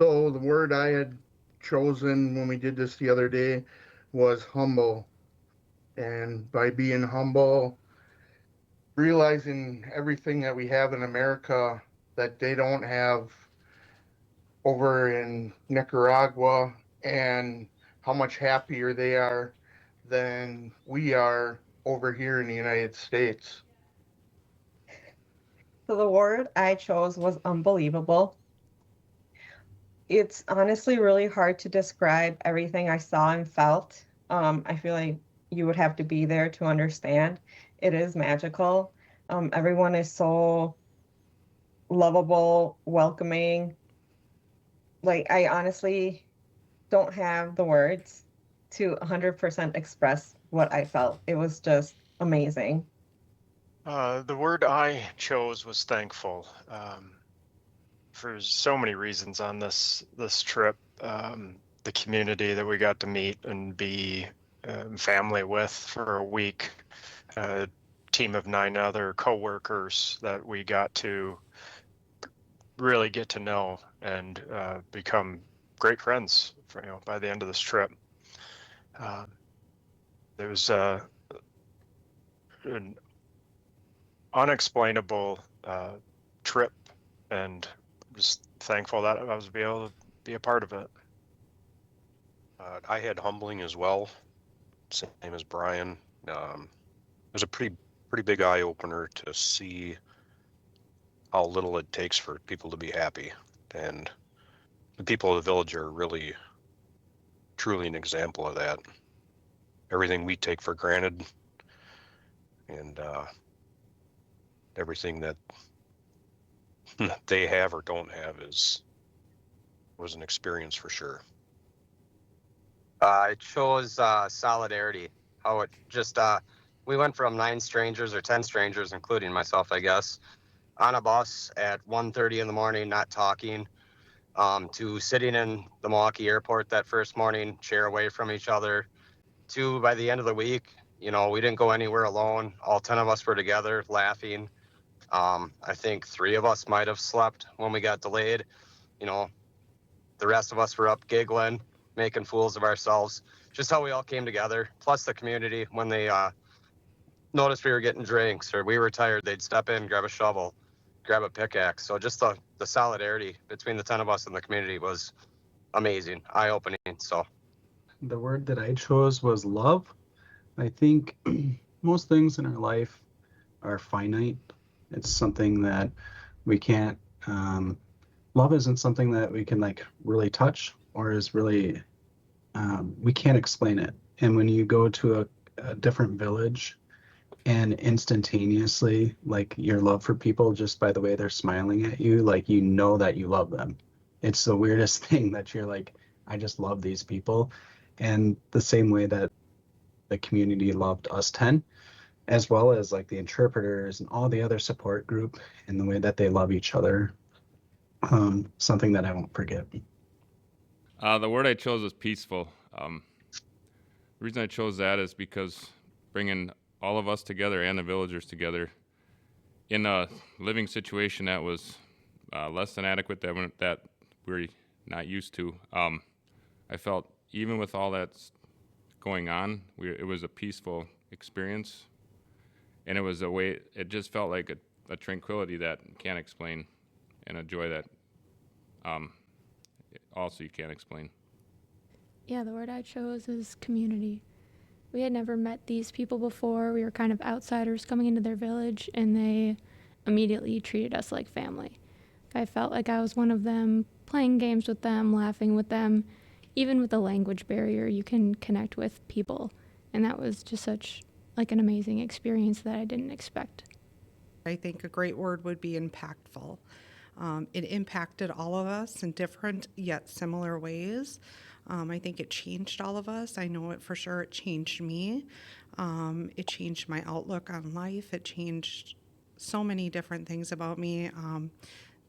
So the word I had chosen when we did this the other day was humble. And by being humble, realizing everything that we have in America that they don't have over in Nicaragua, and how much happier they are than we are over here in the United States. So the word I chose was unbelievable. It's honestly really hard to describe everything I saw and felt. I feel like you would have to be there to understand. It is magical. Everyone is so lovable, welcoming. Like, I honestly don't have the words to 100% express what I felt. It was just amazing. The word I chose was thankful. For so many reasons on this trip. The community that we got to meet and be family with for a week, a team of 9 other coworkers that we got to really get to know and become great friends. For, by the end of this trip, um, it was an unexplainable trip, and just thankful that I was able to be a part of it. I had humbling as well, same as Brian. It was a pretty big eye opener to see how little it takes for people to be happy, and the people of the village are really truly an example of that. Everything we take for granted, and everything that they have or don't have is was an experience for sure. I chose solidarity. How it just we went from 9 strangers or 10 strangers, including myself, I guess, on a bus at 1:30 in the morning, not talking, to sitting in the Milwaukee airport that first morning, chair away from each other. To by the end of the week, we didn't go anywhere alone. All 10 of us were together, laughing. I think 3 of us might have slept when we got delayed. You know, the rest of us were up giggling, making fools of ourselves. Just how we all came together. Plus the community, when they noticed we were getting drinks or we were tired, they'd step in, grab a shovel, grab a pickaxe. So just the solidarity between the 10 of us and the community was amazing, eye opening. So The word that I chose was love. I think most things in our life are finite. It's something that we can't, love isn't something that we can like really touch or is really, we can't explain it. And when you go to a different village and instantaneously, like your love for people just by the way they're smiling at you, like you know that you love them. It's the weirdest thing that you're like, I just love these people. And the same way that the community loved us 10, as well as like the interpreters and all the other support group and the way that they love each other. Something that I won't forget. The word I chose was peaceful. The reason I chose that is because bringing all of us together and the villagers together in a living situation that was less than adequate, that we're not used to. I felt even with all that's going on, it was a peaceful experience, and it was a way. It just felt like a tranquility that can't explain, and a joy that um, also you can't explain. Yeah, the word I chose is community. We had never met these people before. We were kind of outsiders coming into their village, and they immediately treated us like family. I felt like I was one of them, playing games with them, laughing with them. Even with the language barrier, you can connect with people. And that was just such like an amazing experience that I didn't expect. I think a great word would be impactful. It impacted all of us in different yet similar ways. I think it changed all of us. I know it for sure. It changed me. It changed my outlook on life. It changed so many different things about me.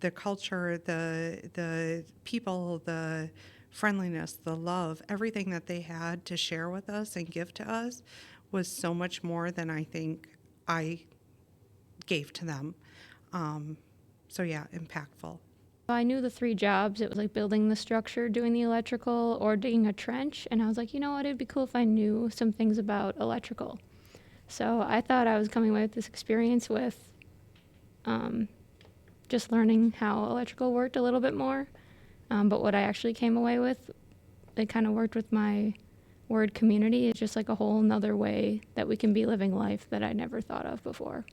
The culture, the people, the friendliness, the love, everything that they had to share with us and give to us was so much more than I think I gave to them. So yeah, impactful. I knew the 3 jobs. It was like building the structure, doing the electrical, or digging a trench. And I was like, you know what? It'd be cool if I knew some things about electrical. So I thought I was coming away with this experience with just learning how electrical worked a little bit more. But what I actually came away with, it kind of worked with my word community. It's just like a whole nother way that we can be living life that I never thought of before.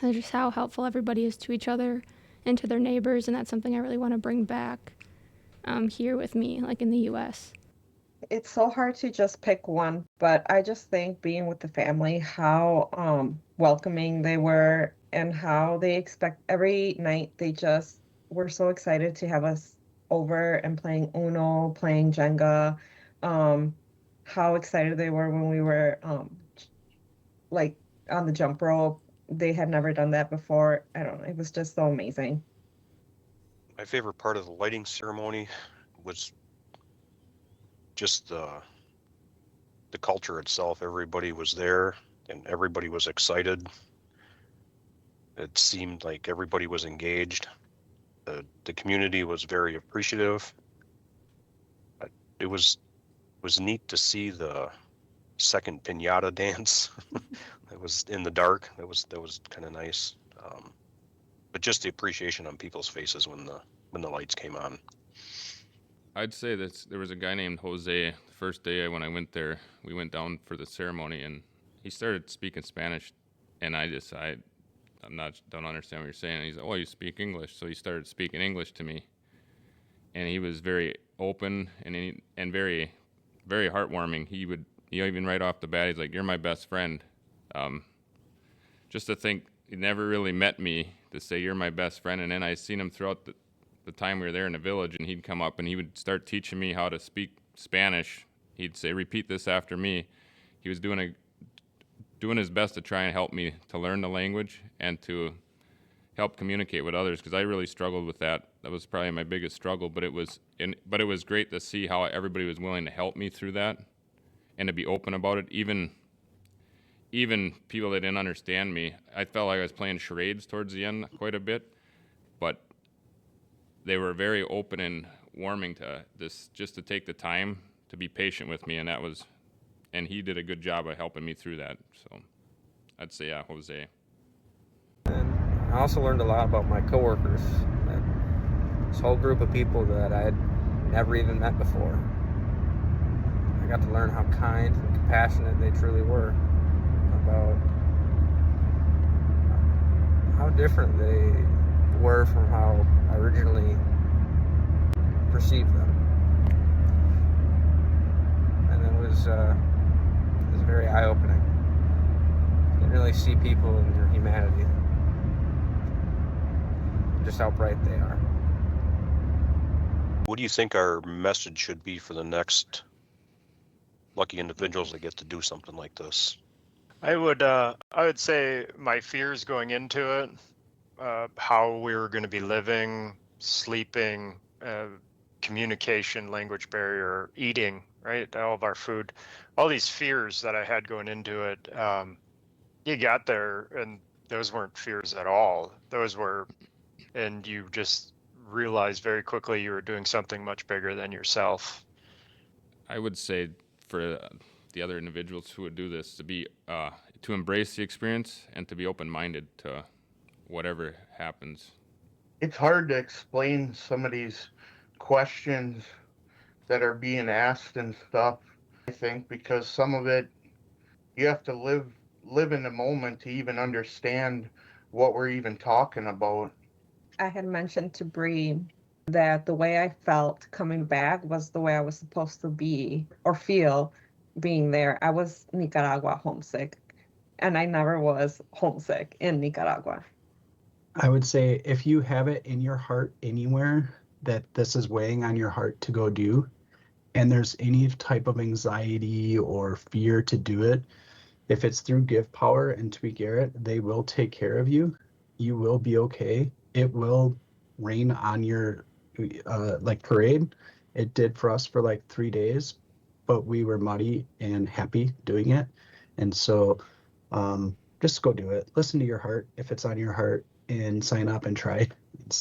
And just how helpful everybody is to each other and to their neighbors, and that's something I really want to bring back here with me, like in the U.S. It's so hard to just pick one, but I just think being with the family, how welcoming they were and how they expect every night they just were so excited to have us over and playing Uno, playing Jenga, how excited they were when we were like on the jump rope. They had never done that before. I don't know. It was just so amazing. My favorite part of the lighting ceremony was just the culture itself. Everybody was there and everybody was excited. It seemed like everybody was engaged. The community was very appreciative. It was neat to see the second piñata dance. It was in the dark. That was kind of nice. But just the appreciation on people's faces when the lights came on. I'd say that there was a guy named Jose. The first day when I went there, we went down for the ceremony, and he started speaking Spanish, and don't understand what you're saying. And he's like, "Oh, you speak English?" So he started speaking English to me, and he was very open and very, very heartwarming. He even right off the bat, he's like, "You're my best friend." Just to think, he never really met me to say you're my best friend, and then I seen him throughout the time we were there in the village, and he'd come up and he would start teaching me how to speak Spanish. He'd say, "Repeat this after me." He was doing his best to try and help me to learn the language and to help communicate with others, because I really struggled with that. That was probably my biggest struggle, but it was great to see how everybody was willing to help me through that and to be open about it. Even people that didn't understand me, I felt like I was playing charades towards the end quite a bit, but they were very open and warming to this, just to take the time to be patient with me, and he did a good job of helping me through that. So I'd say, yeah, Jose. And I also learned a lot about my coworkers, this whole group of people that I had never even met before. I got to learn how kind and compassionate they truly were, about how different they were from how I originally perceived them. And it was very eye-opening. You can really see people in their humanity, just how bright they are. What do you think our message should be for the next lucky individuals that get to do something like this? I would say my fears going into it, how we were going to be living, sleeping, communication, language barrier, eating, right? All of our food, all these fears that I had going into it. You got there and those weren't fears at all. And you just realized very quickly you were doing something much bigger than yourself. I would say for the other individuals who would do this to embrace the experience and to be open-minded to whatever happens. It's hard to explain some of these questions that are being asked and stuff, I think, because some of it you have to live in the moment to even understand what we're even talking about. I had mentioned to Bree that the way I felt coming back was the way I was supposed to be or feel being there. I was Nicaragua homesick, and I never was homesick in Nicaragua. I would say if you have it in your heart anywhere that this is weighing on your heart to go do, and there's any type of anxiety or fear to do it, if it's through Give Power and Tweak Garrett, they will take care of you. You will be okay. It will rain on your parade. It did for us for like 3 days, but we were muddy and happy doing it. And so just go do it. Listen to your heart if it's on your heart and sign up and try. It's